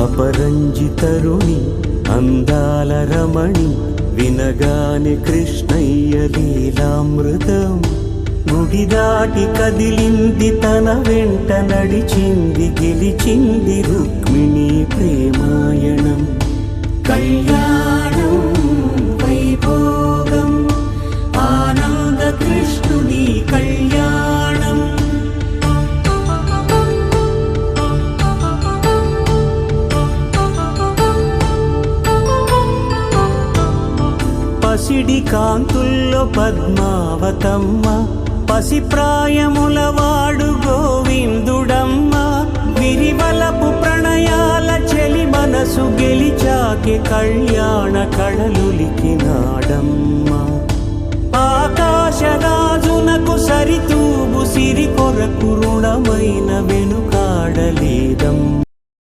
అపరంజితరుణి అందాల రమణి వినగానే కృష్ణయ్య లీలామృతం గుడి దాటి కదిలింది తన వెంట నడిచింది గెలిచింది రుక్మిణి ప్రేమాయణం కళ్యాణం వైభోగం ఆనంద కృష్ణుని కళ్యాణం పసిడి కాంతుల్లో పద్మావతమ్మ పసిప్రాయముల వాడు గోవిందుడమ్మ విరివలపు ప్రణయాల చెలి మనసు గెలిచాకే కళ్యాణ కళలులికినాడమ్మ ఆకాశరాజునకు సరితూగు సిరి కొరకు రుణమైన వెనుకాడలేదమ్మ